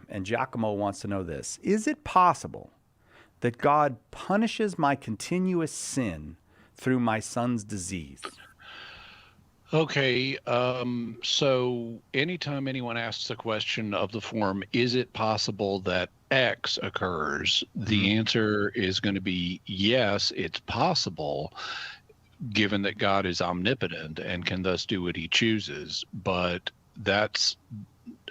and Giacomo wants to know this. Is it possible that God punishes my continuous sin through my son's disease? Okay, so anytime anyone asks a question of the form, is it possible that X occurs? Mhm. The answer is going to be yes, it's possible, given that God is omnipotent and can thus do what he chooses. But that's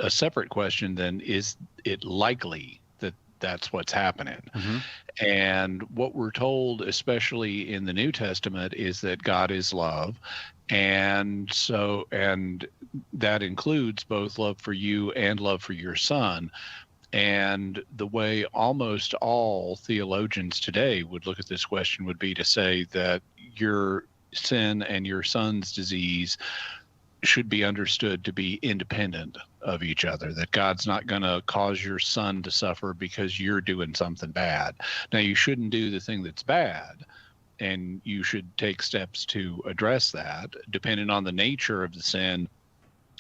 a separate question than is it likely that that's what's happening? Mhm. And what we're told, especially in the New Testament, is that God is love. And that includes both love for you and love for your son. And the way almost all theologians today would look at this question would be to say that your sin and your son's disease should be understood to be independent of each other, that God's not going to cause your son to suffer because you're doing something bad. Now, you shouldn't do the thing that's bad, and you should take steps to address that. Depending on the nature of the sin,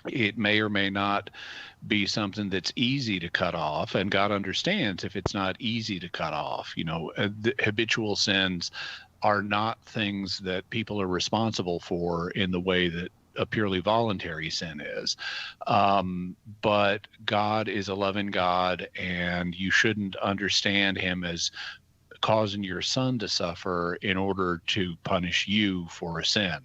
it may or may not be something that's easy to cut off, and God understands if it's not easy to cut off. The habitual sins are not things that people are responsible for in the way that a purely voluntary sin is. But God is a loving God, and you shouldn't understand him as causing your son to suffer in order to punish you for a sin.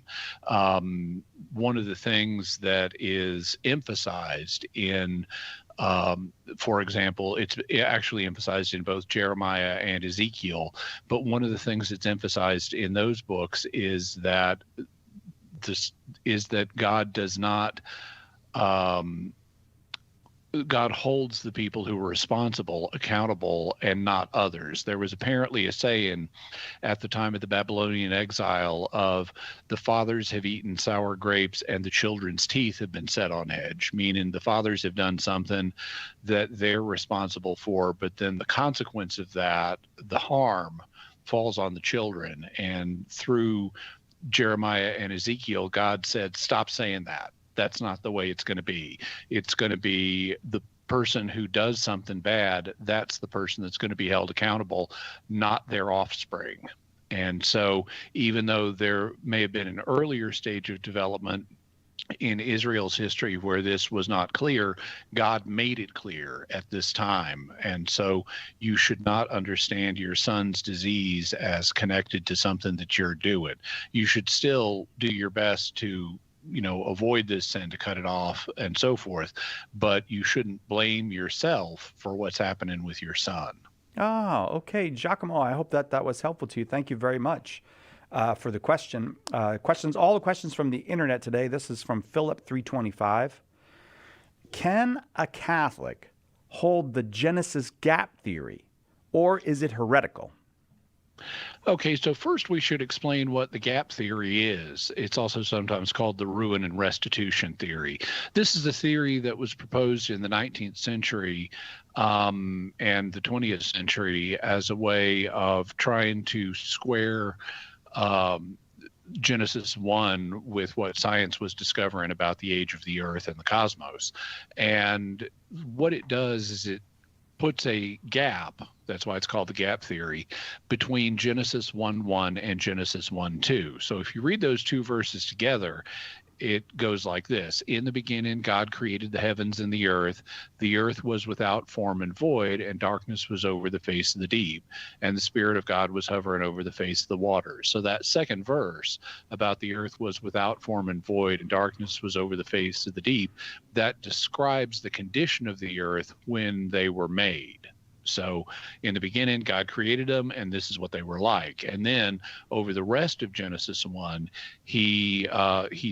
One of the things that is emphasized in for example, it's actually emphasized in both Jeremiah and Ezekiel, but one of the things that's emphasized in those books is that God does not God holds the people who are responsible accountable and not others. There was apparently a saying at the time of the Babylonian exile of the fathers have eaten sour grapes and the children's teeth have been set on edge, meaning the fathers have done something that they're responsible for, but then the consequence of that, the harm, falls on the children. And through Jeremiah and Ezekiel, God said, stop saying that. That's not the way it's going to be. It's going to be the person who does something bad, that's the person that's going to be held accountable, not their offspring. And so even though there may have been an earlier stage of development in Israel's history where this was not clear, God made it clear at this time. And so you should not understand your son's disease as connected to something that you're doing. You should still do your best to avoid this sin, to cut it off and so forth, but you shouldn't blame yourself for what's happening with your son. Oh, okay. Giacomo, I hope that was helpful to you. Thank you very much for the question. All the questions from the internet today. This is from Philip325. Can a Catholic hold the Genesis gap theory, or is it heretical? Okay, so first we should explain what the gap theory is. It's also sometimes called the ruin and restitution theory. This is a theory that was proposed in the 19th century and the 20th century as a way of trying to square Genesis 1 with what science was discovering about the age of the earth and the cosmos. And what it does is it puts a gap, that's why it's called the gap theory, between Genesis 1:1 and Genesis 1:2. So if you read those two verses together, it goes like this. In the beginning, God created the heavens and the earth. The earth was without form and void, and darkness was over the face of the deep. And the Spirit of God was hovering over the face of the waters. So that second verse about the earth was without form and void, and darkness was over the face of the deep, that describes the condition of the earth when they were made. So in the beginning, God created them, and this is what they were like. And then over the rest of Genesis 1, he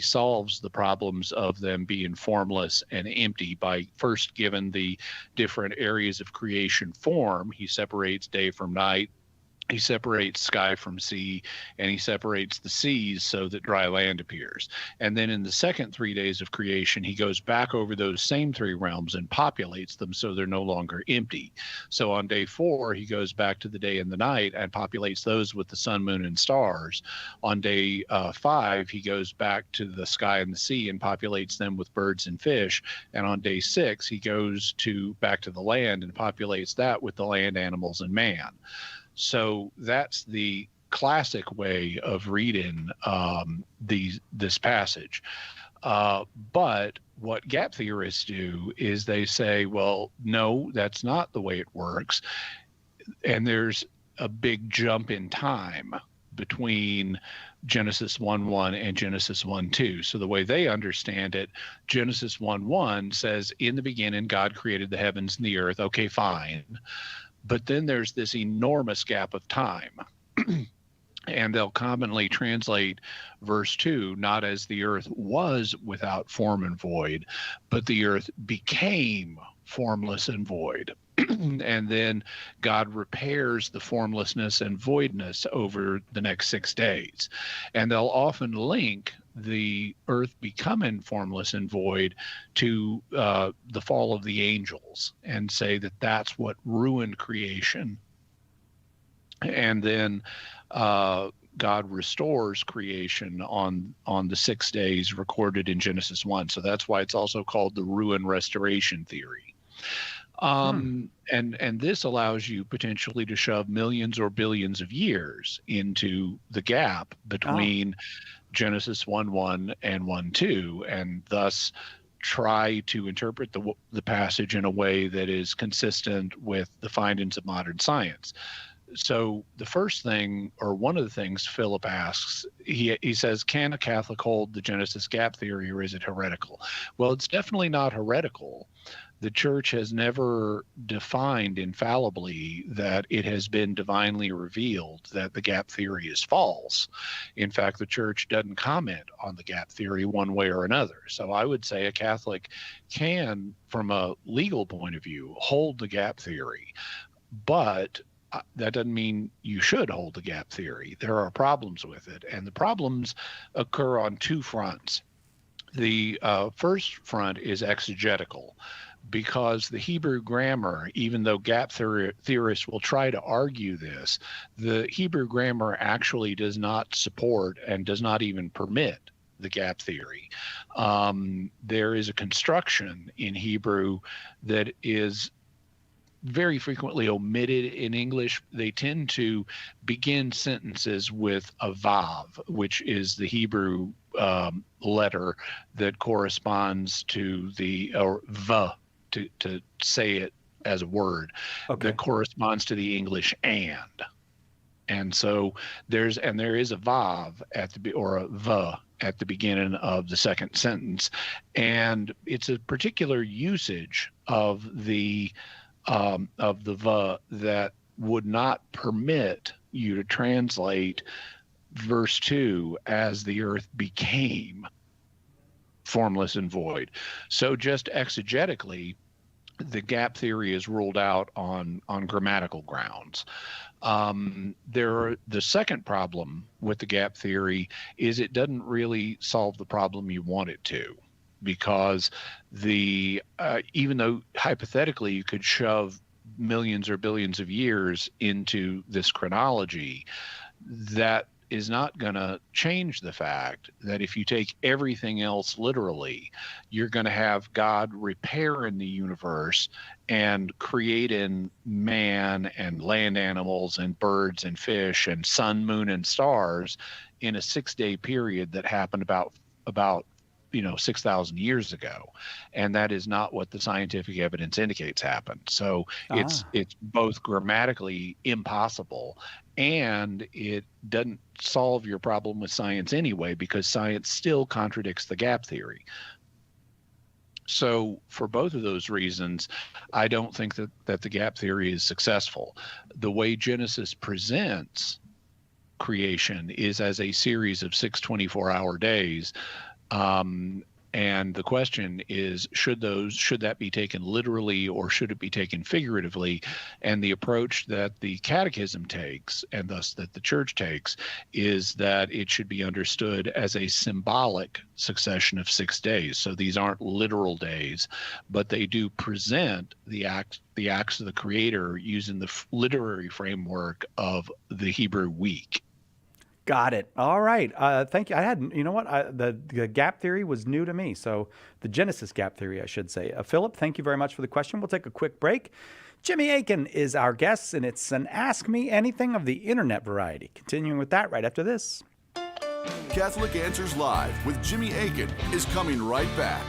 solves the problems of them being formless and empty by first giving the different areas of creation form. He separates day from night, He separates sky from sea, and he separates the seas so that dry land appears. And then in the second 3 days of creation, he goes back over those same three realms and populates them so they're no longer empty. So on day 4, he goes back to the day and the night and populates those with the sun, moon, and stars. On day 5, he goes back to the sky and the sea and populates them with birds and fish. And on day 6, he goes back to the land and populates that with the land, animals, and man. So that's the classic way of reading this passage. But what gap theorists do is they say, well, no, that's not the way it works. And there's a big jump in time between Genesis 1:1 and Genesis 1:2. So the way they understand it, Genesis 1:1 says, in the beginning, God created the heavens and the earth. Okay, fine. But then there's this enormous gap of time. And they'll commonly translate verse 2 not as the earth was without form and void, but the earth became formless and void. And then God repairs the formlessness and voidness over the next 6 days. And they'll often link the earth becoming formless and void to the fall of the angels and say that that's what ruined creation. And then God restores creation on the 6 days recorded in Genesis 1. So that's why it's also called the ruin restoration theory. And this allows you potentially to shove millions or billions of years into the gap between Genesis 1:1 and 1:2, and thus try to interpret the passage in a way that is consistent with the findings of modern science. So the first thing, or one of the things Philip asks, he says, can a Catholic hold the Genesis gap theory, or is it heretical? Well, it's definitely not heretical. The church has never defined infallibly that it has been divinely revealed that the gap theory is false. In fact, the church doesn't comment on the gap theory one way or another. So I would say a Catholic can, from a legal point of view, hold the gap theory, but that doesn't mean you should hold the gap theory. There are problems with it, and the problems occur on two fronts. The first front is exegetical, because the Hebrew grammar, even though gap theorists will try to argue this, the Hebrew grammar actually does not support and does not even permit the gap theory. There is a construction in Hebrew that is very frequently omitted in English. They tend to begin sentences with a vav, which is the Hebrew letter that corresponds to the, or v, to say it as a word, that corresponds to the English and. And so there is a vav or a v at the beginning of the second sentence, and it's a particular usage of the v that would not permit you to translate verse 2 as the earth became formless and void. So just exegetically, the gap theory is ruled out on grammatical grounds. The second problem with the gap theory is it doesn't really solve the problem you want it to, because even though hypothetically you could shove millions or billions of years into this chronology, that is not going to change the fact that if you take everything else literally, you're going to have God repairing the universe and creating man and land animals and birds and fish and sun, moon, and stars in a 6-day period that happened about 6,000 years ago. And that is not what the scientific evidence indicates happened. So it's both grammatically impossible, and it doesn't solve your problem with science anyway, because science still contradicts the gap theory. So for both of those reasons, I don't think that the gap theory is successful. The way Genesis presents creation is as a series of 6 24-hour days, And the question is, should that be taken literally or should it be taken figuratively? And the approach that the Catechism takes, and thus that the Church takes, is that it should be understood as a symbolic succession of 6 days. So these aren't literal days, but they do present the acts of the Creator using the literary framework of the Hebrew week. Got it. All right. Thank you. I hadn't, you know what? The gap theory was new to me. So the Genesis gap theory, I should say. Philip, thank you very much for the question. We'll take a quick break. Jimmy Akin is our guest, and it's an Ask Me Anything of the internet variety. Continuing with that right after this. Catholic Answers Live with Jimmy Akin is coming right back.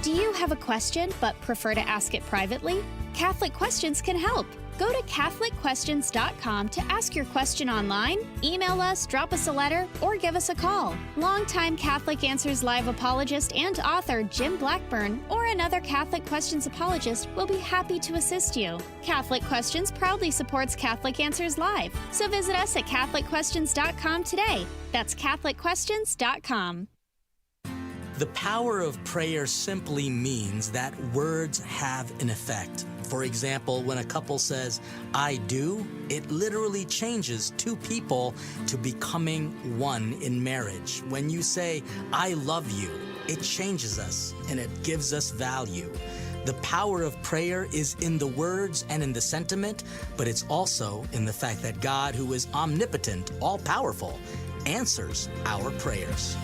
Do you have a question but prefer to ask it privately? Catholic Questions can help. Go to CatholicQuestions.com to ask your question online, email us, drop us a letter, or give us a call. Longtime Catholic Answers Live apologist and author Jim Blackburn or another Catholic Questions apologist will be happy to assist you. Catholic Questions proudly supports Catholic Answers Live, so visit us at CatholicQuestions.com today. That's CatholicQuestions.com. The power of prayer simply means that words have an effect. For example, when a couple says, "I do," it literally changes two people to becoming one in marriage. When you say, "I love you," it changes us and it gives us value. The power of prayer is in the words and in the sentiment, but it's also in the fact that God, who is omnipotent, all-powerful, answers our prayers.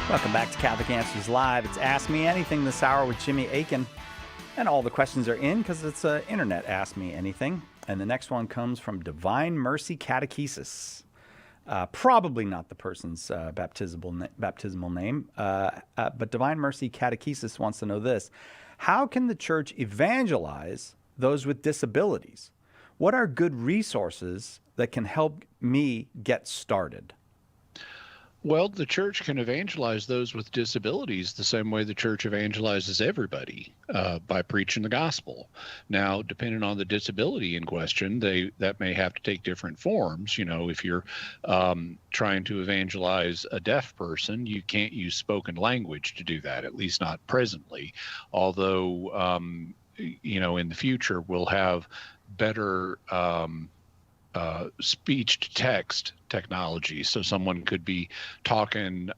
Welcome back to Catholic Answers Live. It's Ask Me Anything this hour with Jimmy Akin. And all the questions are in because it's an internet Ask Me Anything. And the next one comes from Divine Mercy Catechesis. Probably not the person's baptismal name, but Divine Mercy Catechesis wants to know this. How can the Church evangelize those with disabilities? What are good resources that can help me get started? Well, the Church can evangelize those with disabilities the same way the Church evangelizes everybody, by preaching the gospel. Now, depending on the disability in question, that may have to take different forms. You know, if you're trying to evangelize a deaf person, you can't use spoken language to do that, at least not presently. Although, in the future, we'll have better speech to text technology. So someone could be talking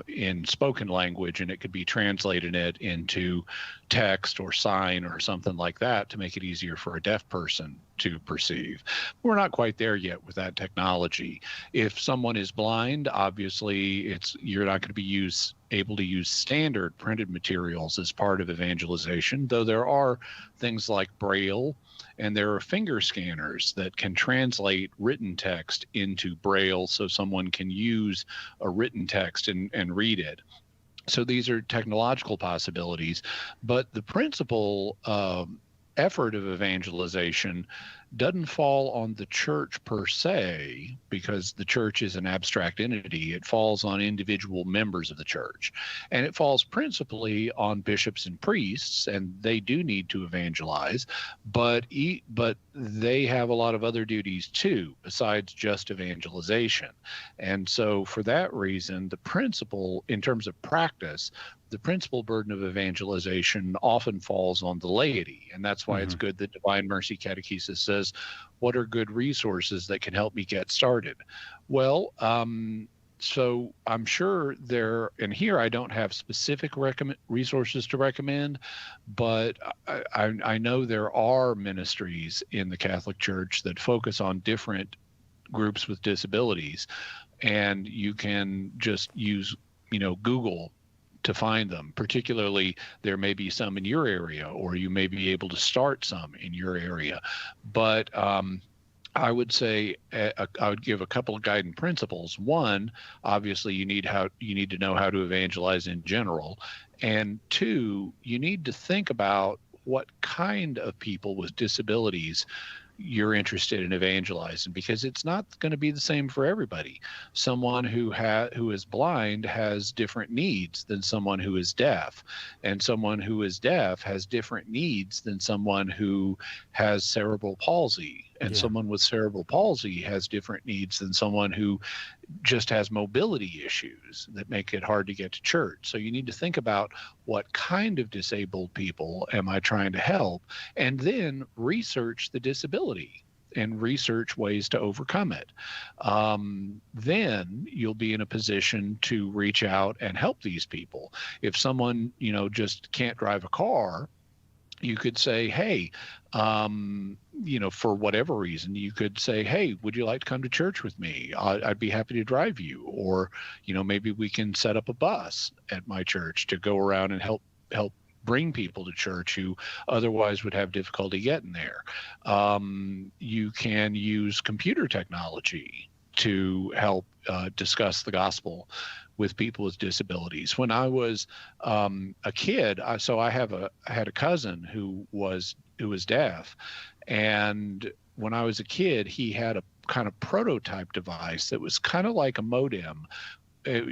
in spoken language and it could be translating it into text or sign or something like that to make it easier for a deaf person to perceive. We're not quite there yet with that technology. If someone is blind, obviously you're not going to be able to use standard printed materials as part of evangelization, though there are things like Braille and there are finger scanners that can translate written text into Braille so someone can use a written text and read it. So these are technological possibilities, but the principal effort of evangelization doesn't fall on the church per se, because the church is an abstract entity. It falls on individual members of the church, and it falls principally on bishops and priests, and they do need to evangelize, but they have a lot of other duties too besides just evangelization. And so for that reason, the principle in terms of practice, the principal burden of evangelization often falls on the laity. And that's why it's good that Divine Mercy Catechesis says, what are good resources that can help me get started? Well, so I'm sure and here I don't have specific resources to recommend, but I know there are ministries in the Catholic Church that focus on different groups with disabilities, and you can just use, Google to find them. Particularly, there may be some in your area, or you may be able to start some in your area. But I would say I would give a couple of guiding principles. One, obviously, you need to know how to evangelize in general, and two, you need to think about what kind of people with disabilities you're interested in evangelizing, because it's not going to be the same for everybody. Someone who is blind has different needs than someone who is deaf, and someone who is deaf has different needs than someone who has cerebral palsy, and someone with cerebral palsy has different needs than someone who just has mobility issues that make it hard to get to church. So you need to think about, what kind of disabled people am I trying to help, and then research the disability and research ways to overcome it. Then you'll be in a position to reach out and help these people. If someone, just can't drive a car, you could say, hey, for whatever reason, you could say, hey, would you like to come to church with me? I'd be happy to drive you. Or, maybe we can set up a bus at my church to go around and help bring people to church who otherwise would have difficulty getting there. You can use computer technology to help discuss the gospel with people with disabilities. When I was a kid, I had a cousin who was deaf, and when I was a kid, he had a kind of prototype device that was kind of like a modem.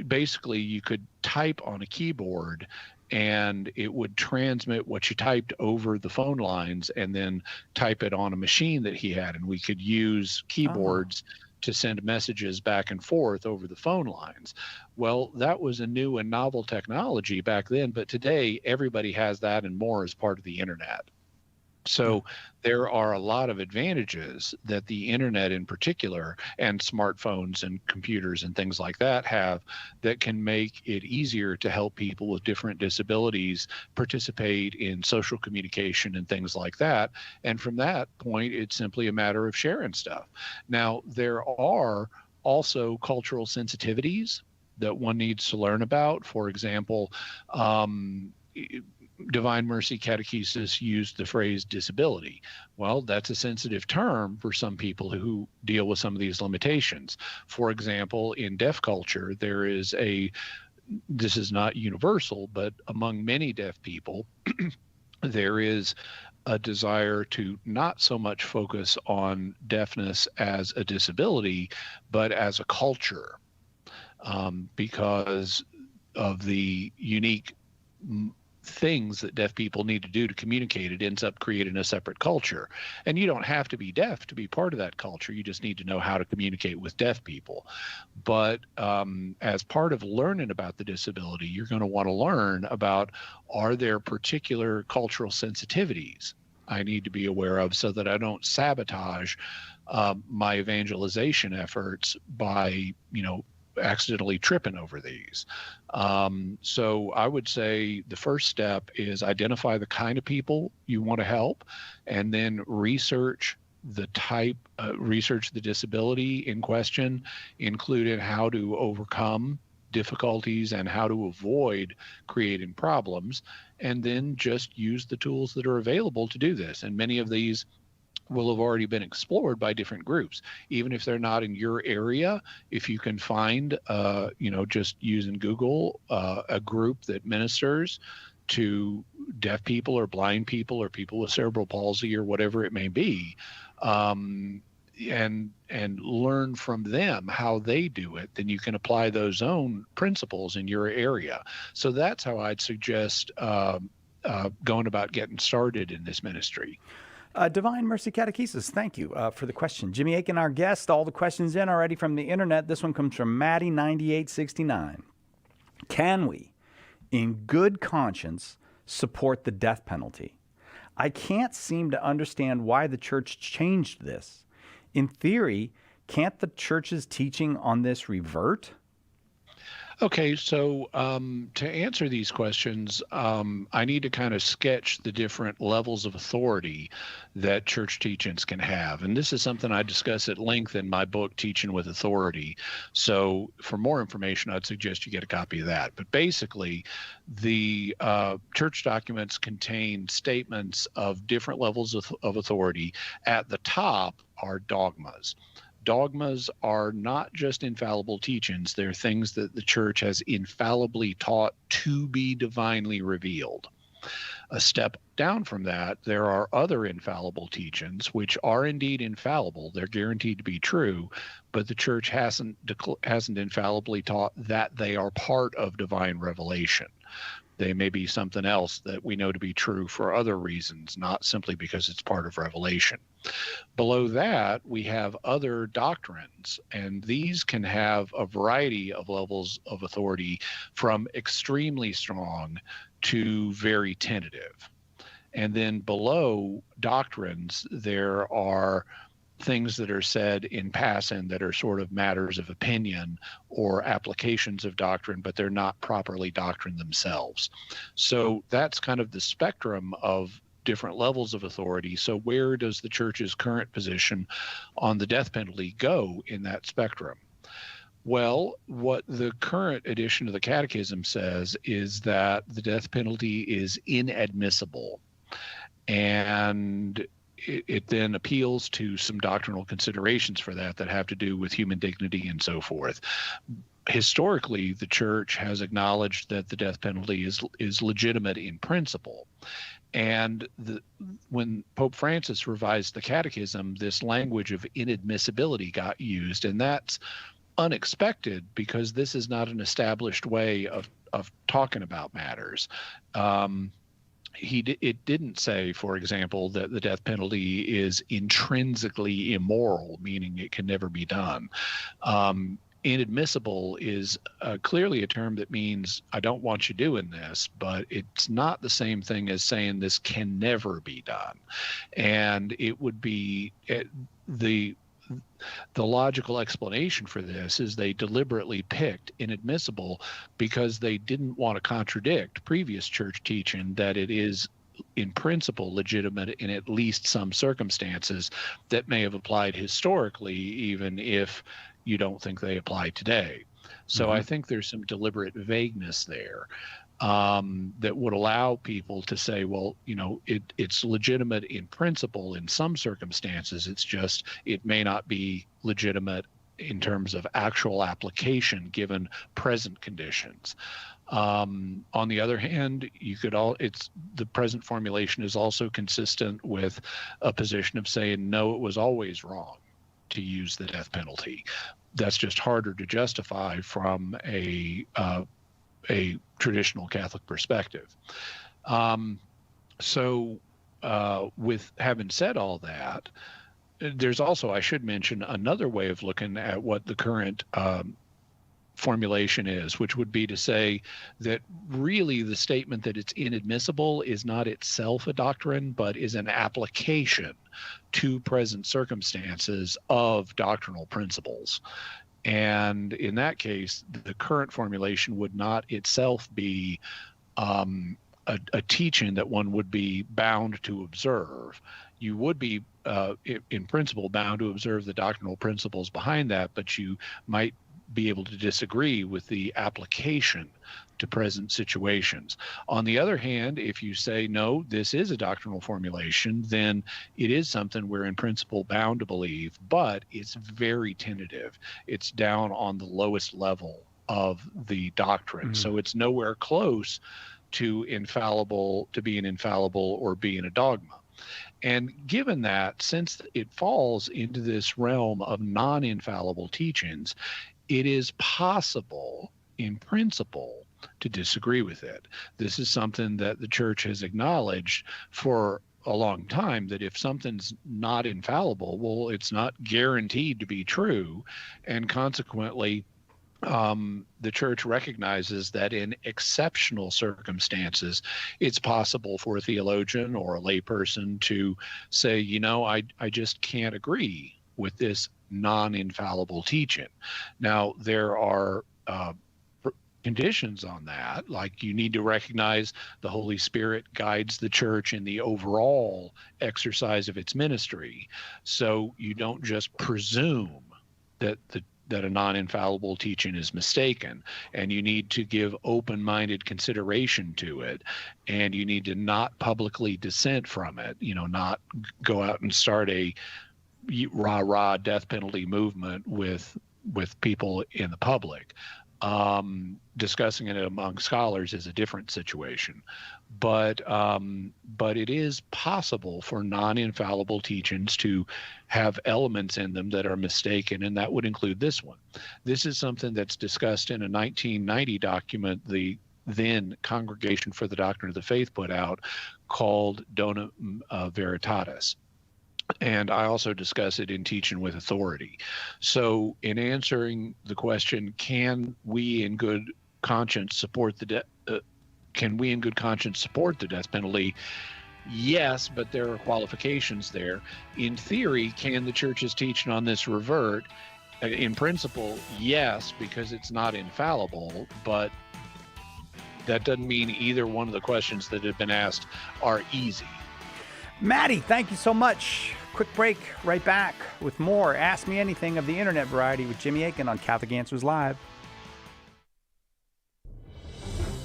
Basically, you could type on a keyboard, and it would transmit what you typed over the phone lines and then type it on a machine that he had, and we could use keyboards to send messages back and forth over the phone lines. Well, that was a new and novel technology back then, but today everybody has that and more as part of the internet. So there are a lot of advantages that the internet in particular, and smartphones and computers and things like that have, that can make it easier to help people with different disabilities participate in social communication and things like that. And from that point, it's simply a matter of sharing stuff. Now, there are also cultural sensitivities that one needs to learn about. For example, Divine Mercy Catechesis used the phrase disability. Well, that's a sensitive term for some people who deal with some of these limitations. For example, in deaf culture, this is not universal, but among many deaf people, there is a desire to not so much focus on deafness as a disability, but as a culture, because of the unique things that deaf people need to do to communicate. It ends up creating a separate culture. And you don't have to be deaf to be part of that culture. You just need to know how to communicate with deaf people. But as part of learning about the disability, you're going to want to learn about, are there particular cultural sensitivities I need to be aware of so that I don't sabotage my evangelization efforts by, accidentally tripping over these. So I would say the first step is identify the kind of people you want to help, and then research the disability in question, including how to overcome difficulties and how to avoid creating problems, and then just use the tools that are available to do this. And many of these will have already been explored by different groups. Even if they're not in your area, if you can find, just using Google, a group that ministers to deaf people or blind people or people with cerebral palsy or whatever it may be, and learn from them how they do it, then you can apply those own principles in your area. So that's how I'd suggest going about getting started in this ministry. Divine Mercy Catechesis, thank you for the question. Jimmy Akin, our guest, all the questions in already from the internet. This one comes from Maddie9869. Can we, in good conscience, support the death penalty? I can't seem to understand why the church changed this. In theory, can't the church's teaching on this revert? Okay, so to answer these questions, I need to kind of sketch the different levels of authority that church teachings can have. And this is something I discuss at length in my book, Teaching with Authority. So for more information, I'd suggest you get a copy of that. But basically, the church documents contain statements of different levels of authority. At the top are dogmas. Dogmas are not just infallible teachings. They're things that the church has infallibly taught to be divinely revealed. A step down from that, there are other infallible teachings which are indeed infallible. They're guaranteed to be true, but the church hasn't infallibly taught that they are part of divine revelation. They may be something else that we know to be true for other reasons, not simply because it's part of revelation. Below that, we have other doctrines, and these can have a variety of levels of authority, from extremely strong to very tentative. And then below doctrines, there are things that are said in passing that are sort of matters of opinion or applications of doctrine, but they're not properly doctrine themselves. So that's kind of the spectrum of different levels of authority. So where does the church's current position on the death penalty go in that spectrum? Well, what the current edition of the Catechism says is that the death penalty is inadmissible. And it then appeals to some doctrinal considerations for that have to do with human dignity and so forth. Historically, the church has acknowledged that the death penalty is legitimate in principle. And when Pope Francis revised the Catechism, this language of inadmissibility got used, and that's unexpected because this is not an established way of talking about matters. It didn't say, for example, that the death penalty is intrinsically immoral, meaning it can never be done. Inadmissible is clearly a term that means I don't want you doing this, but it's not the same thing as saying this can never be done. And it would be the logical explanation for this is they deliberately picked inadmissible because they didn't want to contradict previous church teaching that it is in principle legitimate in at least some circumstances that may have applied historically, even if you don't think they apply today. So I think there's some deliberate vagueness there that would allow people to say, well, it's legitimate in principle in some circumstances. It's just it may not be legitimate in terms of actual application given present conditions. On the other hand, the present formulation is also consistent with a position of saying, no, it was always wrong to use the death penalty. That's just harder to justify from a traditional Catholic perspective. With having said all that, there's also, I should mention, another way of looking at what the current formulation is, which would be to say that really the statement that it's inadmissible is not itself a doctrine, but is an application to present circumstances of doctrinal principles. And in that case, the current formulation would not itself be a teaching that one would be bound to observe. You would be, in principle, bound to observe the doctrinal principles behind that, but you might be able to disagree with the application to present situations. On the other hand, if you say, no, this is a doctrinal formulation, then it is something we're in principle bound to believe, but it's very tentative. It's down on the lowest level of the doctrine. So it's nowhere close to being infallible or being a dogma. And given that, since it falls into this realm of non-infallible teachings, it is possible, in principle, to disagree with it. This is something that the church has acknowledged for a long time, that if something's not infallible, well, it's not guaranteed to be true. And consequently, the church recognizes that in exceptional circumstances, it's possible for a theologian or a layperson to say, I just can't agree with this non-infallible teaching. Now, there are conditions on that, like you need to recognize the Holy Spirit guides the church in the overall exercise of its ministry. So you don't just presume that a non-infallible teaching is mistaken, and you need to give open-minded consideration to it, and you need to not publicly dissent from it, not go out and start a rah-rah death penalty movement with people in the public. Discussing it among scholars is a different situation. But it is possible for non-infallible teachings to have elements in them that are mistaken, and that would include this one. This is something that's discussed in a 1990 document the then Congregation for the Doctrine of the Faith put out, called Dona Veritatis. And I also discuss it in Teaching with Authority. So in answering the question, can we in good conscience support the death penalty? Yes, but there are qualifications there. In theory, can the church's teaching on this revert? In principle, yes, because it's not infallible, but that doesn't mean either one of the questions that have been asked are easy. Maddie, thank you so much. Quick break, right back with more Ask Me Anything of the Internet variety with Jimmy Akin on Catholic Answers Live.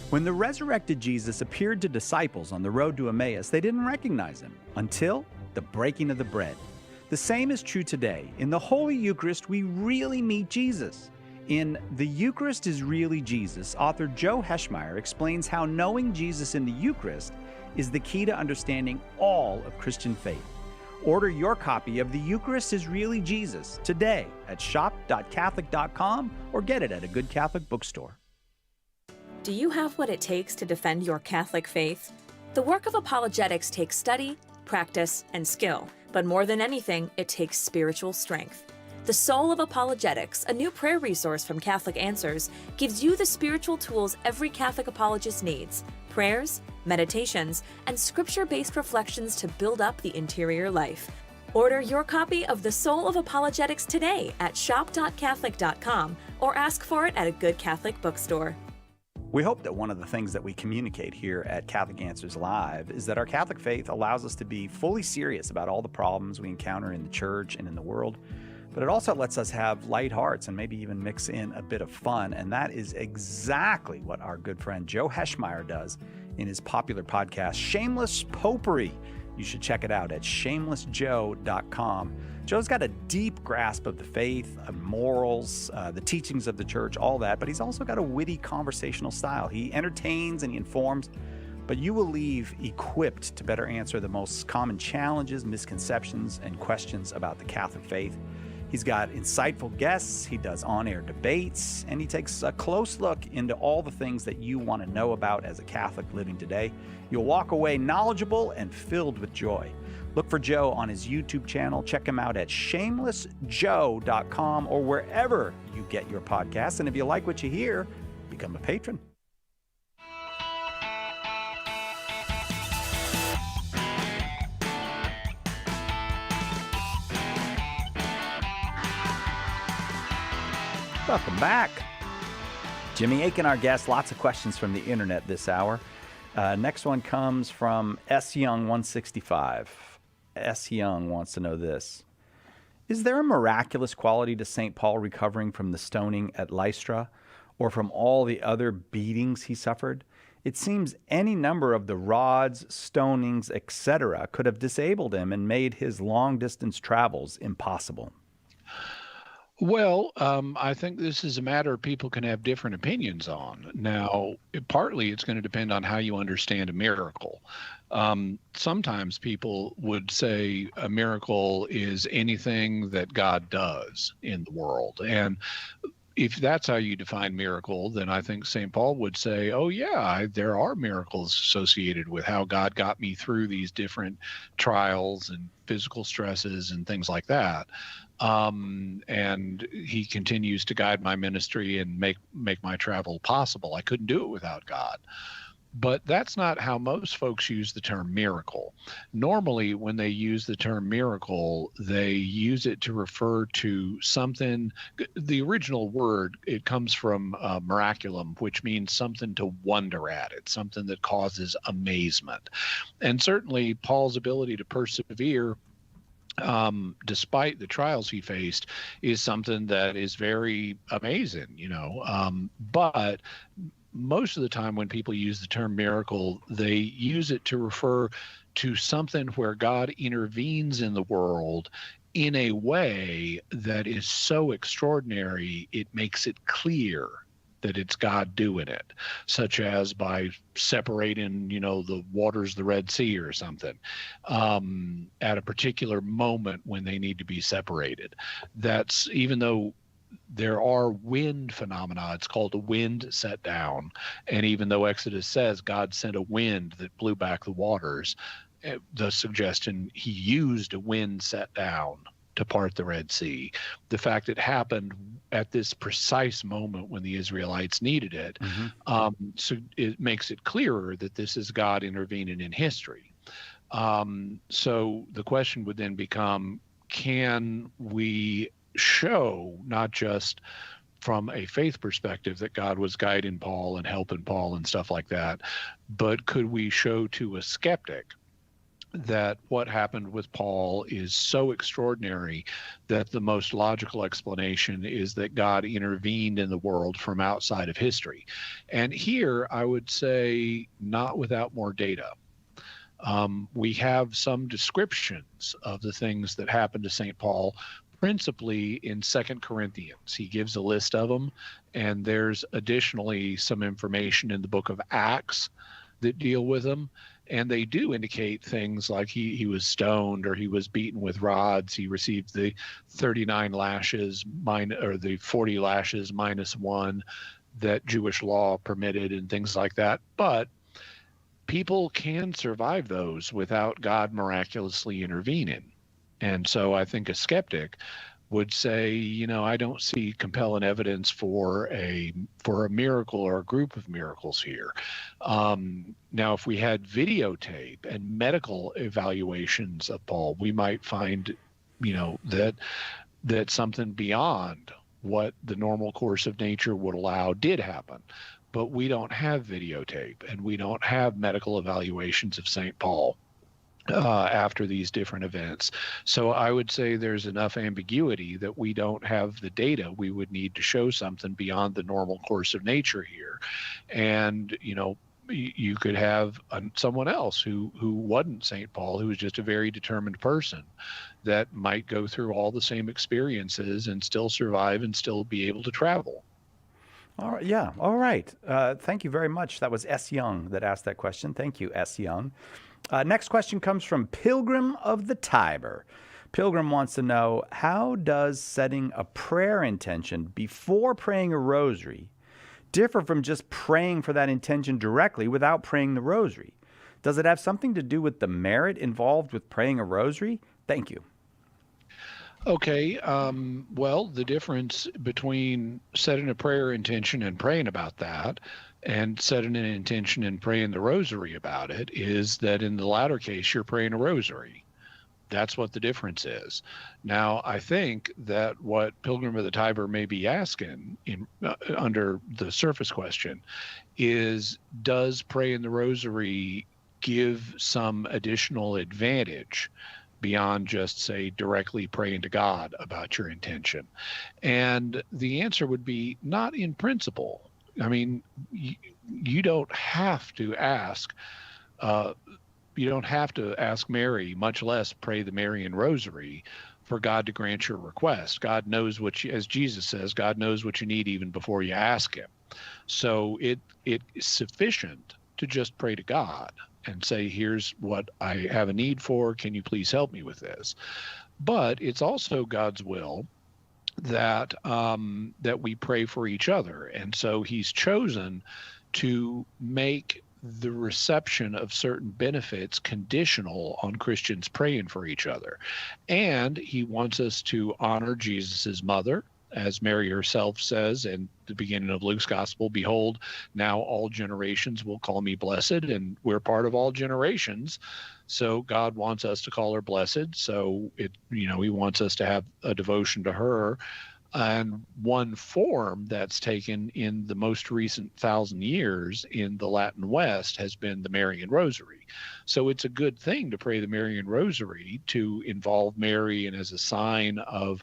When the resurrected Jesus appeared to disciples on the road to Emmaus, they didn't recognize him until the breaking of the bread. The same is true today. In the Holy Eucharist, we really meet Jesus. In The Eucharist is Really Jesus, author Joe Heschmeyer explains how knowing Jesus in the Eucharist is the key to understanding all of Christian faith. Order your copy of The Eucharist is Really Jesus today at shop.catholic.com or get it at a good Catholic bookstore. Do you have what it takes to defend your Catholic faith? The work of apologetics takes study, practice, and skill, but more than anything, it takes spiritual strength. The Soul of Apologetics, a new prayer resource from Catholic Answers, gives you the spiritual tools every Catholic apologist needs: prayers, meditations, and scripture-based reflections to build up the interior life. Order your copy of The Soul of Apologetics today at shop.catholic.com or ask for it at a good Catholic bookstore. We hope that one of the things that we communicate here at Catholic Answers Live is that our Catholic faith allows us to be fully serious about all the problems we encounter in the church and in the world, but it also lets us have light hearts and maybe even mix in a bit of fun, and that is exactly what our good friend Joe Heschmeyer does in his popular podcast, Shameless Popery. You should check it out at shamelessjoe.com. Joe's got a deep grasp of the faith, of morals, the teachings of the church, all that, but he's also got a witty conversational style. He entertains and he informs, but you will leave equipped to better answer the most common challenges, misconceptions, and questions about the Catholic faith. He's got insightful guests, he does on-air debates, and he takes a close look into all the things that you want to know about as a Catholic living today. You'll walk away knowledgeable and filled with joy. Look for Joe on his YouTube channel. Check him out at shamelessjoe.com or wherever you get your podcasts. And if you like what you hear, become a patron. Welcome back. Jimmy Akin, our guest. Lots of questions from the internet this hour. Next one comes from S. Young 165. S. Young wants to know this. Is there a miraculous quality to St. Paul recovering from the stoning at Lystra or from all the other beatings he suffered? It seems any number of the rods, stonings, etc. could have disabled him and made his long-distance travels impossible. Well, I think this is a matter people can have different opinions on. Now, partly it's going to depend on how you understand a miracle. Sometimes people would say a miracle is anything that God does in the world. And if that's how you define miracle, then I think St. Paul would say, oh, yeah, there are miracles associated with how God got me through these different trials and physical stresses and things like that. And he continues to guide my ministry and make my travel possible. I couldn't do it without God. But that's not how most folks use the term miracle. Normally, when they use the term miracle, they use it to refer to something. The original word, it comes from miraculum, which means something to wonder at. It's something that causes amazement. And certainly Paul's ability to persevere despite the trials he faced is something that is very amazing, but most of the time when people use the term miracle, they use it to refer to something where God intervenes in the world in a way that is so extraordinary, it makes it clear that it's God doing it, such as by separating, the waters, the Red Sea or something, at a particular moment when they need to be separated. That's, even though there are wind phenomena, it's called a wind set down. And even though Exodus says God sent a wind that blew back the waters, the suggestion he used a wind set down to part the Red Sea. The fact it happened at this precise moment when the Israelites needed it, so it makes it clearer that this is God intervening in history. So the question would then become, can we show, not just from a faith perspective, that God was guiding Paul and helping Paul and stuff like that, but could we show to a skeptic that what happened with Paul is so extraordinary that the most logical explanation is that God intervened in the world from outside of history? And here I would say not without more data. We have some descriptions of the things that happened to St. Paul, principally in 2 Corinthians. He gives a list of them, and there's additionally some information in the book of Acts that deal with them. And they do indicate things like he was stoned, or he was beaten with rods. He received the 39 lashes, or the 40 lashes minus one that Jewish law permitted, and things like that. But people can survive those without God miraculously intervening. And so I think a skeptic would say, I don't see compelling evidence for a miracle or a group of miracles here. Now, if we had videotape and medical evaluations of Paul, we might find, that something beyond what the normal course of nature would allow did happen. But we don't have videotape, and we don't have medical evaluations of St. Paul after these different events. So I would say there's enough ambiguity that we don't have the data. We would need to show something beyond the normal course of nature here. And, you could have someone else who wasn't St. Paul, who was just a very determined person, that might go through all the same experiences and still survive and still be able to travel. All right. Yeah. All right. Thank you very much. That was S. Young that asked that question. Thank you, S. Young. Next question comes from Pilgrim of the Tiber. Pilgrim wants to know, how does setting a prayer intention before praying a rosary differ from just praying for that intention directly without praying the rosary? Does it have something to do with the merit involved with praying a rosary? Thank you. Okay, well, the difference between setting a prayer intention and praying about that, and setting an intention and praying the rosary about it, is that in the latter case, you're praying a rosary. That's what the difference is. Now, I think that what Pilgrim of the Tiber may be asking under the surface question is, does praying the rosary give some additional advantage beyond just, say, directly praying to God about your intention? And the answer would be not in principle. I mean, you don't have to ask Mary, much less pray the Marian Rosary, for God to grant your request. God knows as Jesus says, God knows what you need even before you ask him. So it is sufficient to just pray to God and say, here's what I have a need for. Can you please help me with this? But it's also God's will that we pray for each other. And so he's chosen to make the reception of certain benefits conditional on Christians praying for each other. And he wants us to honor Jesus's mother, as Mary herself says in the beginning of Luke's gospel, behold, now all generations will call me blessed, and we're part of all generations. So God wants us to call her blessed. So he wants us to have a devotion to her. And one form that's taken in the most recent 1,000 years in the Latin West has been the Marian Rosary. So it's a good thing to pray the Marian Rosary, to involve Mary and as a sign of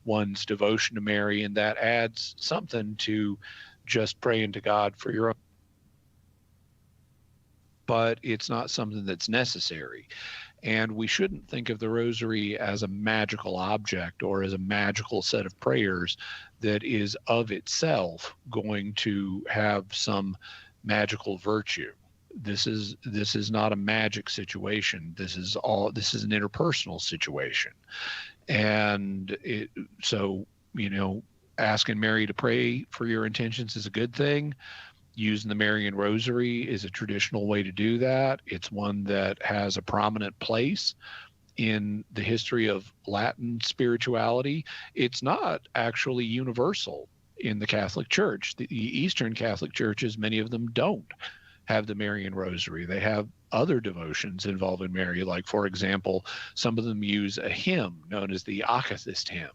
one's devotion to Mary, and that adds something to just praying to God for your own. But it's not something that's necessary. And we shouldn't think of the rosary as a magical object or as a magical set of prayers that is of itself going to have some magical virtue. This is not a magic situation. This is an interpersonal situation. And so, asking Mary to pray for your intentions is a good thing. Using the Marian Rosary is a traditional way to do that. It's one that has a prominent place in the history of Latin spirituality. It's not actually universal in the Catholic Church. The Eastern Catholic churches, many of them don't have the Marian Rosary. They have other devotions involving Mary, like, for example, some of them use a hymn known as the Akathist hymn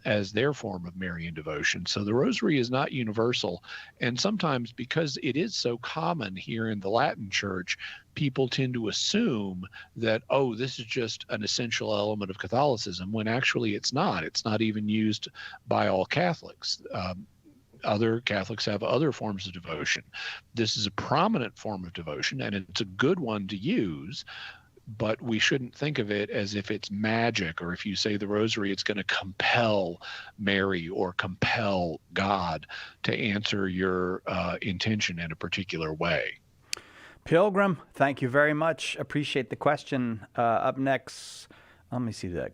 as their form of Marian devotion. So the Rosary is not universal. And sometimes, because it is so common here in the Latin Church, people tend to assume that, oh, this is just an essential element of Catholicism, when actually it's not. It's not even used by all Catholics. Other Catholics have other forms of devotion. This is a prominent form of devotion, and it's a good one to use, but we shouldn't think of it as if it's magic, or if you say the Rosary, it's going to compel Mary or compel God to answer your intention in a particular way. Pilgrim, thank you very much. Appreciate the question. Up next, let me see that.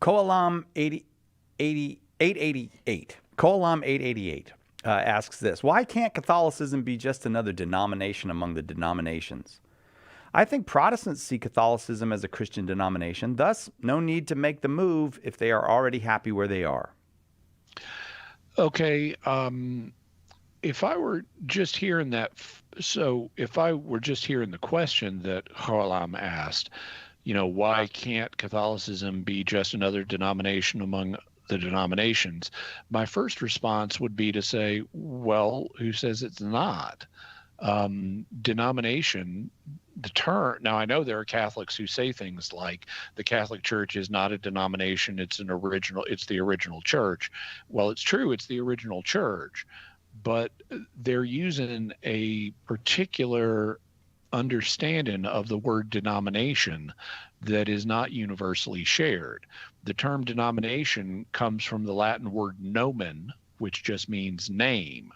Koalam 888. Koalam 888 asks this: why can't Catholicism be just another denomination among the denominations? I think Protestants see Catholicism as a Christian denomination, thus no need to make the move if they are already happy where they are. Okay, if I were just hearing the question that Harlam asked, why can't Catholicism be just another denomination among the denominations? My first response would be to say, well, who says it's not? Denomination, the term, now I know there are Catholics who say things like the Catholic Church is not a denomination, it's the original church. Well, it's true, it's the original church, but they're using a particular understanding of the word denomination that is not universally shared. The term denomination comes from the Latin word nomen, which just means name.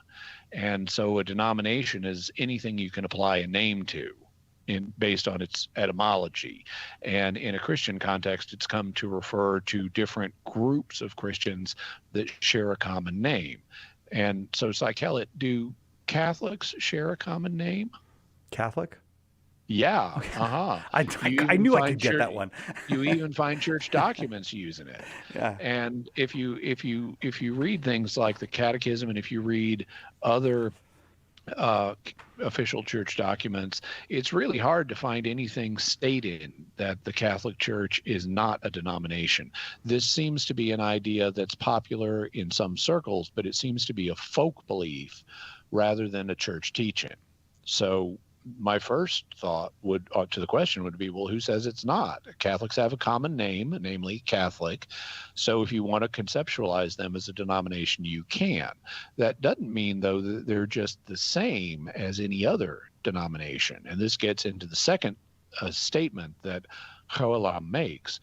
And so a denomination is anything you can apply a name to based on its etymology. And in a Christian context, it's come to refer to different groups of Christians that share a common name. And so, Psychelit, do Catholics share a common name? Catholic? Yeah. Uh-huh. I knew I could get that one. You even find church documents using it. Yeah. And if you read things like the Catechism, and if you read other official church documents, it's really hard to find anything stating that the Catholic Church is not a denomination. This seems to be an idea that's popular in some circles, but it seems to be a folk belief rather than a church teaching. So my first thought to the question would be, well, who says it's not? Catholics have a common name, namely Catholic. So if you want to conceptualize them as a denomination, you can. That doesn't mean, though, that they're just the same as any other denomination. And this gets into the second statement that Joelam makes,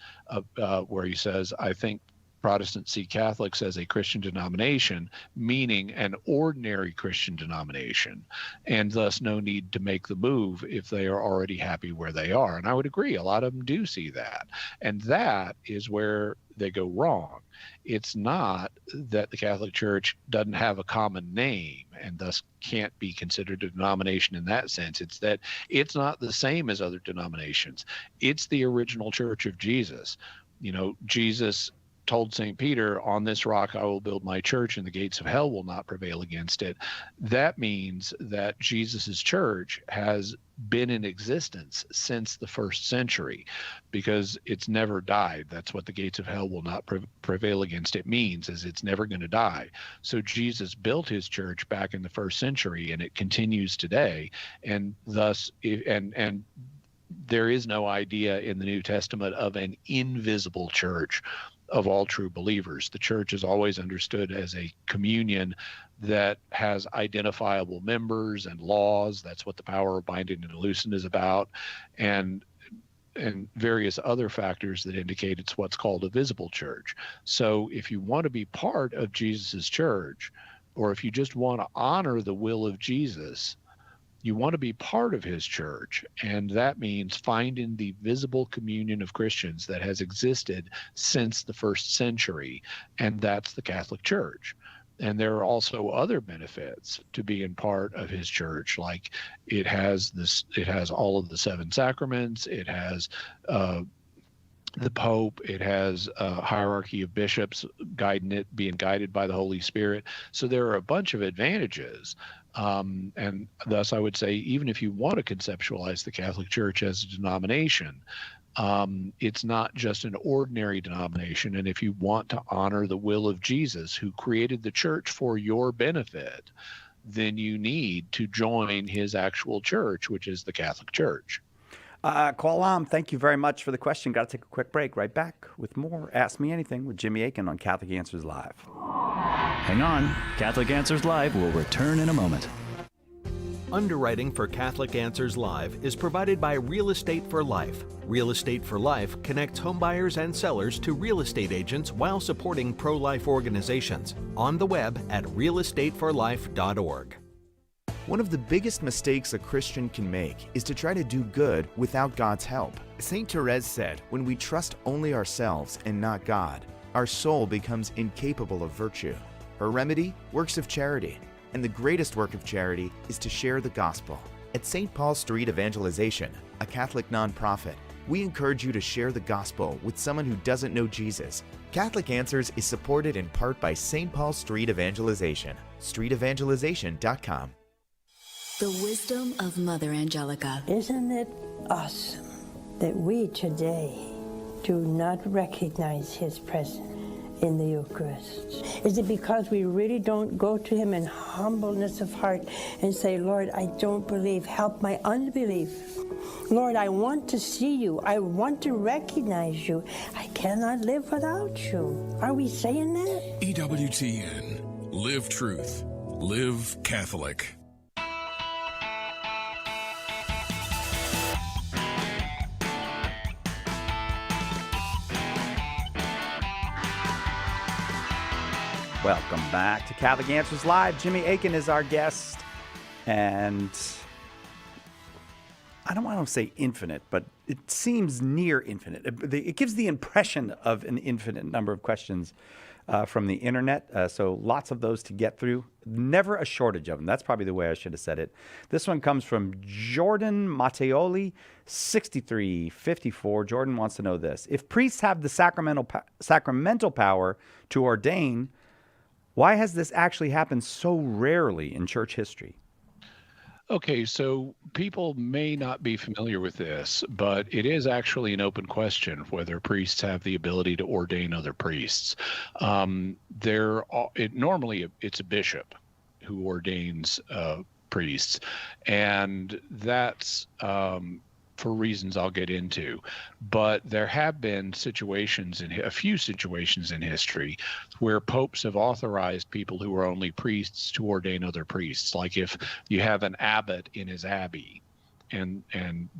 where he says, I think Protestants see Catholics as a Christian denomination, meaning an ordinary Christian denomination, and thus no need to make the move if they are already happy where they are. And I would agree, a lot of them do see that. And that is where they go wrong. It's not that the Catholic Church doesn't have a common name and thus can't be considered a denomination in that sense. It's that it's not the same as other denominations. It's the original Church of Jesus. Jesus told St. Peter, on this rock I will build my church and the gates of hell will not prevail against it. That means that Jesus's church has been in existence since the first century because it's never died. That's what the gates of hell will not prevail against it means, is it's never going to die. So Jesus built his church back in the first century and it continues today. And thus, and there is no idea in the New Testament of an invisible church of all true believers. The church is always understood as a communion that has identifiable members and laws. That's what the power of binding and loosing is about. And and various other factors that indicate it's what's called a visible church. So if you want to be part of Jesus's church, or if you just want to honor the will of Jesus, you want to be part of his church. And that means finding the visible communion of Christians that has existed since the first century. And that's the Catholic Church. And there are also other benefits to being part of his church, like it has all of the 7 sacraments, it has the Pope, it has a hierarchy of bishops guiding it, being guided by the Holy Spirit. So there are a bunch of advantages. And thus I would say, even if you want to conceptualize the Catholic Church as a denomination, it's not just an ordinary denomination. And if you want to honor the will of Jesus, who created the church for your benefit, then you need to join his actual church, which is the Catholic Church. Koalam, thank you very much for the question. Got to take a quick break. Right back with more Ask Me Anything with Jimmy Akin on Catholic Answers Live. Hang on. Catholic Answers Live will return in a moment. Underwriting for Catholic Answers Live is provided by Real Estate for Life. Real Estate for Life connects homebuyers and sellers to real estate agents while supporting pro-life organizations. On the web at realestateforlife.org. One of the biggest mistakes a Christian can make is to try to do good without God's help. St. Therese said, when we trust only ourselves and not God, our soul becomes incapable of virtue. Her remedy? Works of charity. And the greatest work of charity is to share the gospel. At St. Paul Street Evangelization, a Catholic nonprofit, we encourage you to share the gospel with someone who doesn't know Jesus. Catholic Answers is supported in part by St. Paul Street Evangelization, streetevangelization.com. The wisdom of Mother Angelica. Isn't it awesome that we today do not recognize his presence in the Eucharist? Is it because we really don't go to him in humbleness of heart and say, Lord, I don't believe, help my unbelief. Lord, I want to see you. I want to recognize you. I cannot live without you. Are we saying that? EWTN. Live truth. Live Catholic. Welcome back to Catholic Answers Live. Jimmy Akin is our guest, and I don't want to say infinite, but it seems near infinite. It gives the impression of an infinite number of questions from the internet, so lots of those to get through. Never a shortage of them. That's probably the way I should have said it. This one comes from Jordan Matteoli, 6354. Jordan wants to know this. If priests have the sacramental power to ordain, why has this actually happened so rarely in church history? Okay, so people may not be familiar with this, but it is actually an open question whether priests have the ability to ordain other priests. Normally it's a bishop who ordains priests, and that's for reasons I'll get into. But there have been a few situations in history where popes have authorized people who are only priests to ordain other priests. Like if you have an abbot in his abbey and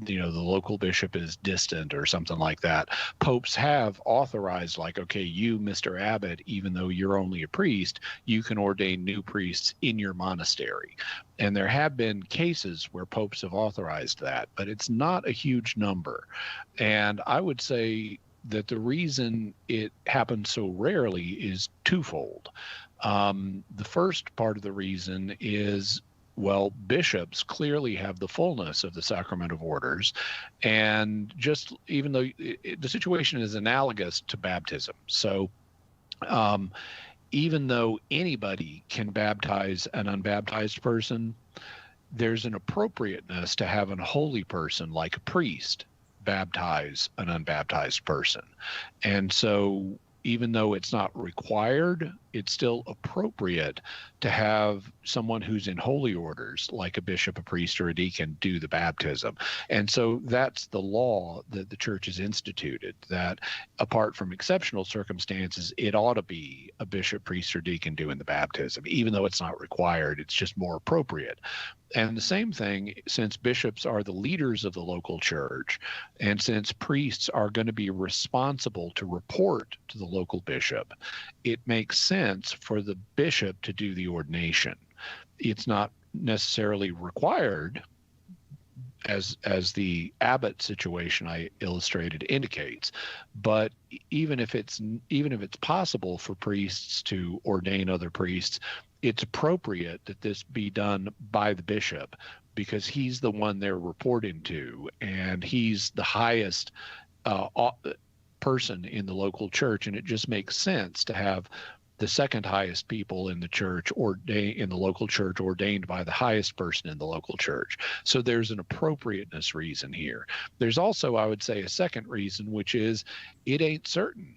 the local bishop is distant or something like that, popes have authorized, like, okay, you, Mr. Abbot, even though you're only a priest, you can ordain new priests in your monastery. And there have been cases where popes have authorized that, but it's not a huge number. And I would say that the reason it happens so rarely is twofold. The first part of the reason is, well, bishops clearly have the fullness of the sacrament of orders, and just even though the situation is analogous to baptism. So even though anybody can baptize an unbaptized person, there's an appropriateness to have a holy person like a priest baptize an unbaptized person. And so even though it's not required, it's still appropriate to have someone who's in holy orders, like a bishop, a priest, or a deacon, do the baptism. And so that's the law that the church has instituted, that apart from exceptional circumstances, it ought to be a bishop, priest, or deacon doing the baptism. Even though it's not required, it's just more appropriate. And the same thing, since bishops are the leaders of the local church, and since priests are going to be responsible to report to the local bishop, it makes sense for the bishop to do the ordination. It's not necessarily required, as the abbot situation I illustrated indicates, but even if it's possible for priests to ordain other priests, it's appropriate that this be done by the bishop, because he's the one they're reporting to, and he's the highest person in the local church, and it just makes sense to have the second highest people in the church in the local church ordained by the highest person in the local church. So there's an appropriateness reason here. There's also, I would say, a second reason, which is it ain't certain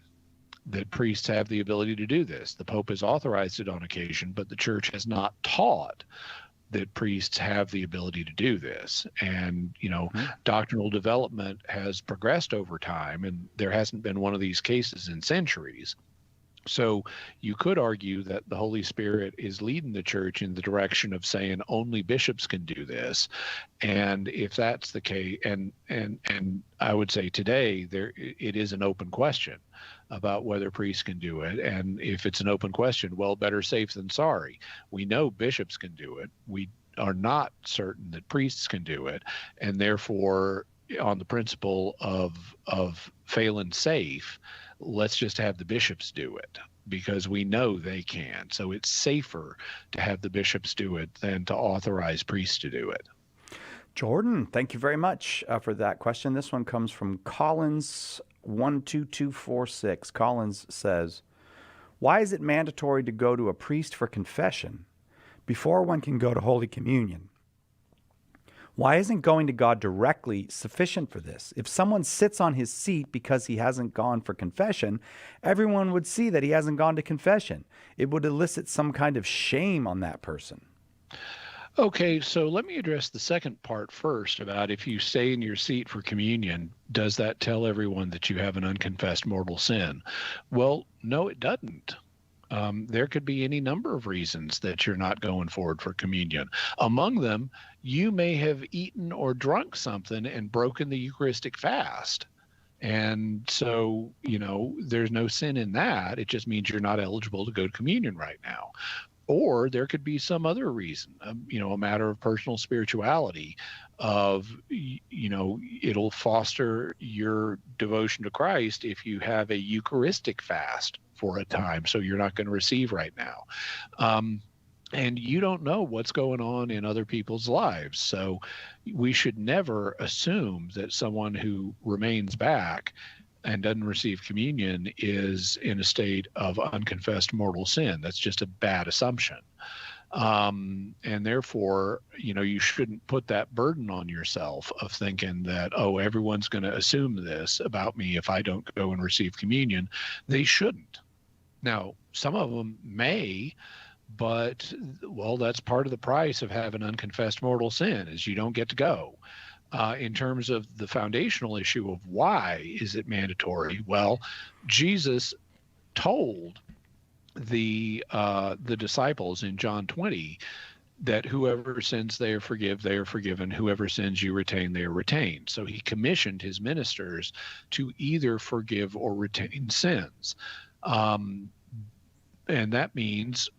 that priests have the ability to do this. The Pope has authorized it on occasion, but the church has not taught that priests have the ability to do this. And, doctrinal development has progressed over time, and there hasn't been one of these cases in centuries. So you could argue that the Holy Spirit is leading the church in the direction of saying only bishops can do this. And if that's the case, and I would say today it is an open question about whether priests can do it. And if it's an open question, well, better safe than sorry. We know bishops can do it. We are not certain that priests can do it. And therefore, on the principle of failing safe, let's just have the bishops do it, because we know they can. So it's safer to have the bishops do it than to authorize priests to do it. Jordan, thank you very much for that question. This one comes from Collins 12246. Collins says, why is it mandatory to go to a priest for confession before one can go to Holy Communion? Why isn't going to God directly sufficient for this? If someone sits on his seat because he hasn't gone for confession, everyone would see that he hasn't gone to confession. It would elicit some kind of shame on that person. Okay, so let me address the second part first about if you stay in your seat for communion, does that tell everyone that you have an unconfessed mortal sin? Well, no, it doesn't. There could be any number of reasons that you're not going forward for communion. Among them, you may have eaten or drunk something and broken the Eucharistic fast. And so, there's no sin in that. It just means you're not eligible to go to communion right now. Or there could be some other reason, a matter of personal spirituality it'll foster your devotion to Christ if you have a Eucharistic fast for a time, so you're not going to receive right now. And you don't know what's going on in other people's lives. So we should never assume that someone who remains back and doesn't receive communion is in a state of unconfessed mortal sin. That's just a bad assumption. And therefore, you shouldn't put that burden on yourself of thinking that, everyone's going to assume this about me if I don't go and receive communion. They shouldn't. Now, some of them may, but, that's part of the price of having unconfessed mortal sin is you don't get to go. In terms of the foundational issue of why is it mandatory? Well, Jesus told the disciples in John 20 that whoever sins they are forgiven. Whoever sins you retain, they are retained. So he commissioned his ministers to either forgive or retain sins. And that means,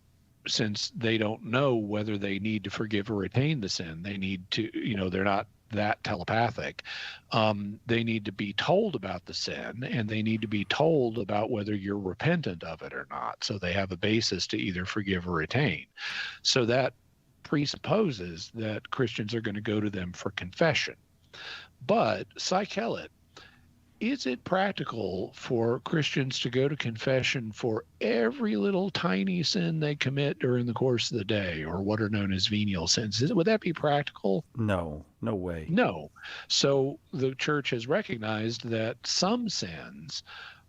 since they don't know whether they need to forgive or retain the sin, they need to, they're not that telepathic. They need to be told about the sin, and they need to be told about whether you're repentant of it or not. So they have a basis to either forgive or retain. So that presupposes that Christians are going to go to them for confession. But, Psychelet, is it practical for Christians to go to confession for every little tiny sin they commit during the course of the day, or what are known as venial sins? Would that be practical? No way. No. So the church has recognized that some sins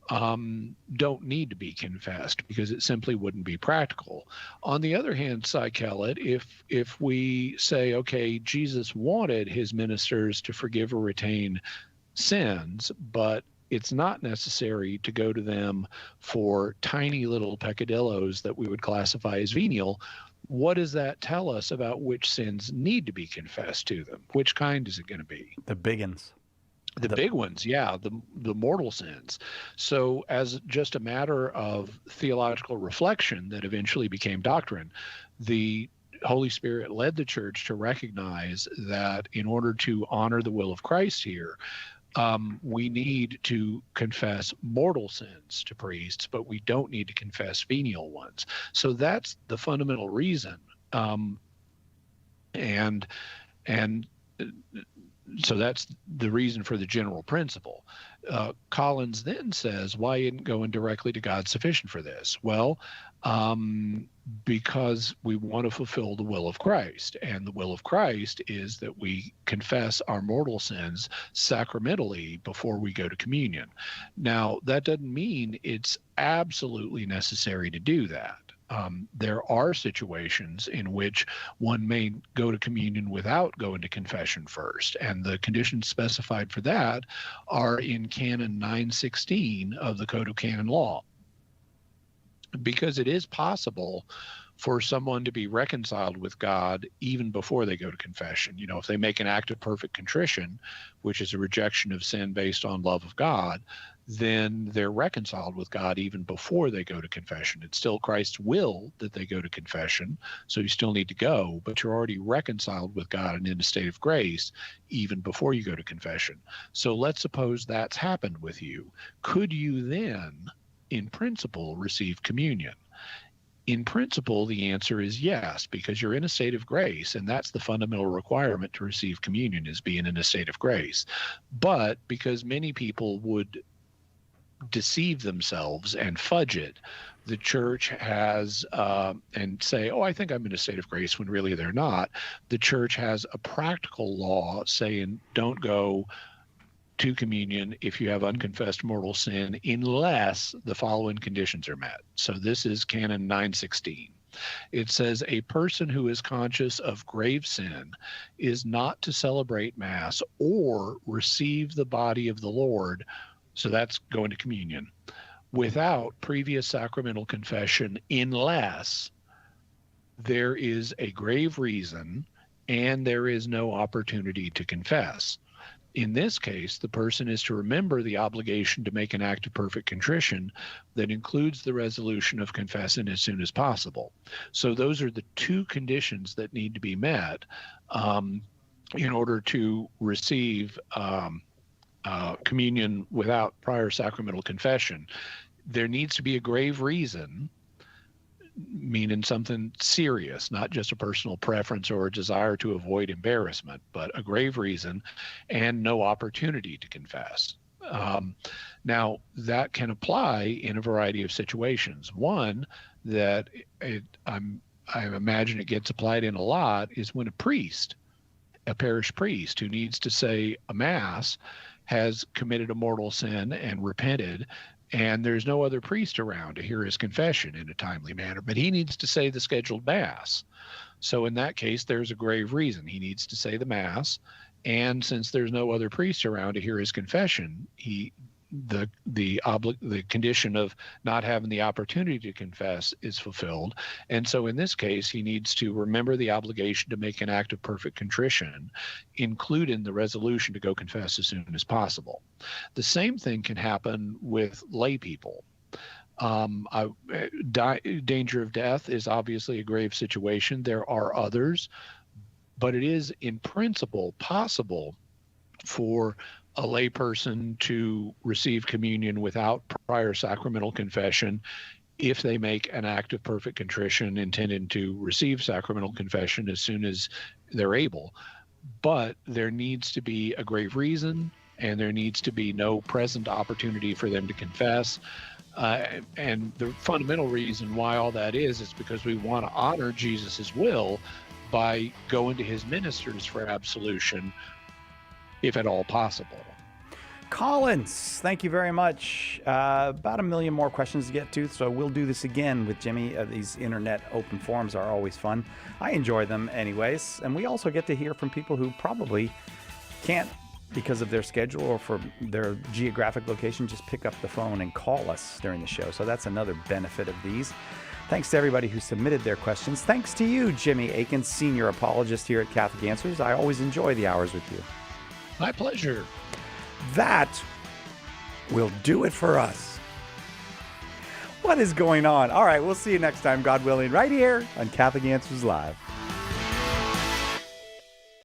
don't need to be confessed because it simply wouldn't be practical. On the other hand, Cy Kellett, if we say, okay, Jesus wanted his ministers to forgive or retain sins, but it's not necessary to go to them for tiny little peccadillos that we would classify as venial, what does that tell us about which sins need to be confessed to them? Which kind is it going to be? The big ones. The big ones, yeah, the mortal sins. So as just a matter of theological reflection that eventually became doctrine, the Holy Spirit led the church to recognize that in order to honor the will of Christ here, we need to confess mortal sins to priests, but we don't need to confess venial ones. So that's the fundamental reason. So that's the reason for the general principle. Collins then says, why isn't going directly to God sufficient for this? Well, because we want to fulfill the will of Christ. And the will of Christ is that we confess our mortal sins sacramentally before we go to communion. Now, that doesn't mean it's absolutely necessary to do that. There are situations in which one may go to communion without going to confession first, and the conditions specified for that are in Canon 916 of the Code of Canon Law. Because it is possible for someone to be reconciled with God even before they go to confession. You know, if they make an act of perfect contrition, which is a rejection of sin based on love of God, then they're reconciled with God even before they go to confession. It's still Christ's will that they go to confession, so you still need to go, but you're already reconciled with God and in a state of grace even before you go to confession. So let's suppose that's happened with you. Could you then, in principle, receive communion? In principle, the answer is yes, because you're in a state of grace, and that's the fundamental requirement to receive communion, is being in a state of grace. But because many people would deceive themselves and fudge it, the church has, and say, oh, I think I'm in a state of grace, when really they're not. The church has a practical law saying don't go to communion if you have unconfessed mortal sin unless the following conditions are met. So this is Canon 916. It says a person who is conscious of grave sin is not to celebrate Mass or receive the body of the Lord, so that's going to communion, without previous sacramental confession unless there is a grave reason and there is no opportunity to confess. In this case, the person is to remember the obligation to make an act of perfect contrition that includes the resolution of confessing as soon as possible. So those are the two conditions that need to be met in order to receive communion without prior sacramental confession. There needs to be a grave reason, meaning something serious, not just a personal preference or a desire to avoid embarrassment, but a grave reason and no opportunity to confess. Now, that can apply in a variety of situations. One that I imagine it gets applied in a lot is when a priest, a parish priest who needs to say a Mass, has committed a mortal sin and repented, and there's no other priest around to hear his confession in a timely manner, but he needs to say the scheduled Mass. So in that case, there's a grave reason. He needs to say the Mass, and since there's no other priest around to hear his confession, the condition of not having the opportunity to confess is fulfilled. And so in this case, he needs to remember the obligation to make an act of perfect contrition, including the resolution to go confess as soon as possible. The same thing can happen with lay people. Danger of death is obviously a grave situation. There are others, but it is in principle possible for a layperson to receive communion without prior sacramental confession if they make an act of perfect contrition intending to receive sacramental confession as soon as they're able. But there needs to be a grave reason, and there needs to be no present opportunity for them to confess. And the fundamental reason why all that is because we want to honor Jesus's will by going to his ministers for absolution, if at all possible. Collins, thank you very much. About 1 million more questions to get to, so we'll do this again with Jimmy. These internet open forums are always fun. I enjoy them anyways, and we also get to hear from people who probably can't, because of their schedule or for their geographic location, just pick up the phone and call us during the show. So that's another benefit of these. Thanks to everybody who submitted their questions. Thanks to you, Jimmy Akin, senior apologist here at Catholic Answers. I always enjoy the hours with you. My pleasure. That will do it for us. What is going on? All right, we'll see you next time, God willing, right here on Catholic Answers Live.